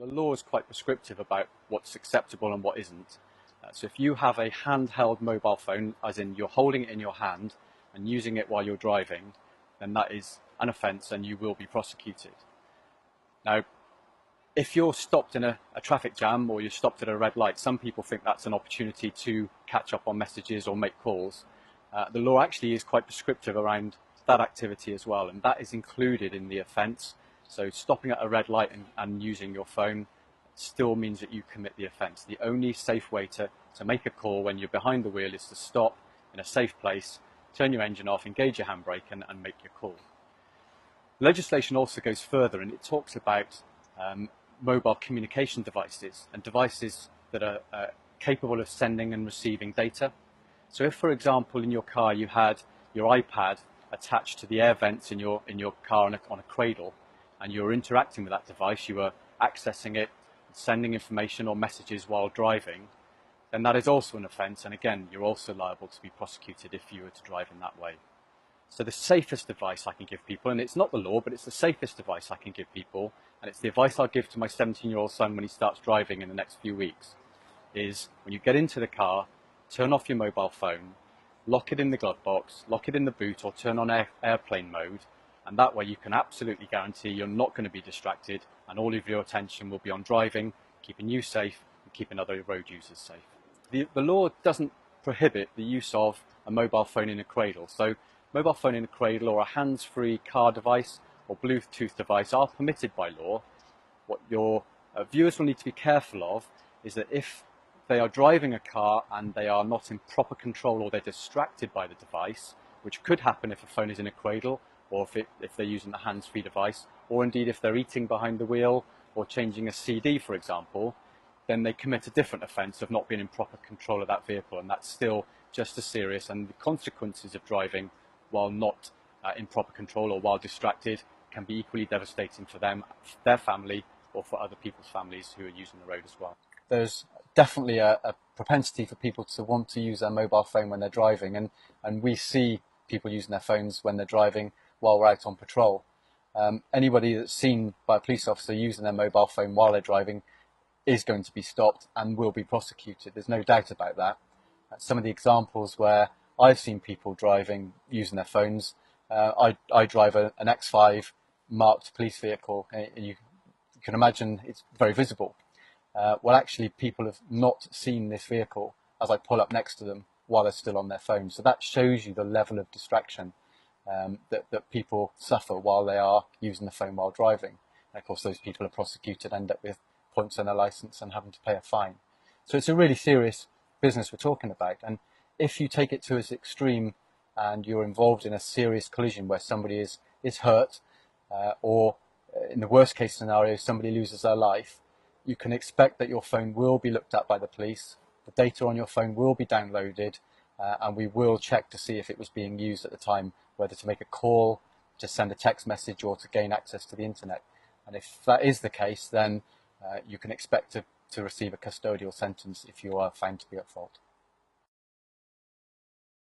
The law is quite prescriptive about what's acceptable and what isn't. So if you have a handheld mobile phone, as in you're holding it in your hand and using it while you're driving, then that is an offence and you will be prosecuted. Now, if you're stopped in a traffic jam or you're stopped at a red light, some people think that's an opportunity to catch up on messages or make calls. The law actually is quite prescriptive around that activity as well, and that is included in the offence. So stopping at a red light and using your phone still means that you commit the offence. The only safe way to make a call when you're behind the wheel is to stop in a safe place, turn your engine off, engage your handbrake and make your call. Legislation also goes further, and it talks about mobile communication devices and devices that are capable of sending and receiving data. So if, for example, in your car you had your iPad attached to the air vents in your car on a cradle, and you were interacting with that device, you were accessing it, sending information or messages while driving, then that is also an offence, and again, you're also liable to be prosecuted if you were to drive in that way. So the safest advice I can give people, and it's not the law, but it's the safest advice I can give people, and it's the advice I'll give to my 17-year-old son when he starts driving in the next few weeks, is when you get into the car, turn off your mobile phone, lock it in the glove box, lock it in the boot, or turn on airplane mode, and that way you can absolutely guarantee you're not going to be distracted and all of your attention will be on driving, keeping you safe and keeping other road users safe. The law doesn't prohibit the use of a mobile phone in a cradle. So mobile phone in a cradle or a hands-free car device or Bluetooth device are permitted by law. What your viewers will need to be careful of is that if they are driving a car and they are not in proper control or they're distracted by the device, which could happen if a phone is in a cradle or if they're using a hands-free device, or indeed if they're eating behind the wheel or changing a CD, for example, then they commit a different offence of not being in proper control of that vehicle, and that's still just as serious, and the consequences of driving while not in proper control or while distracted can be equally devastating for them, their family, or for other people's families who are using the road as well. There's definitely a propensity for people to want to use their mobile phone when they're driving, and we see people using their phones when they're driving while we're out on patrol. Anybody that's seen by a police officer using their mobile phone while they're driving is going to be stopped and will be prosecuted. There's no doubt about that. Some of the examples where I've seen people driving using their phones, I drive an X5 marked police vehicle, and you can imagine it's very visible. Well, actually, people have not seen this vehicle as I pull up next to them while they're still on their phone. So that shows you the level of distraction that people suffer while they are using the phone while driving. And of course, those people are prosecuted, end up with points on their licence and having to pay a fine. So it's a really serious business we're talking about. And if you take it to its extreme and you're involved in a serious collision where somebody is hurt, or in the worst case scenario, somebody loses their life, you can expect that your phone will be looked at by the police, the data on your phone will be downloaded, and we will check to see if it was being used at the time, whether to make a call, to send a text message, or to gain access to the internet. And if that is the case, then you can expect to receive a custodial sentence if you are found to be at fault.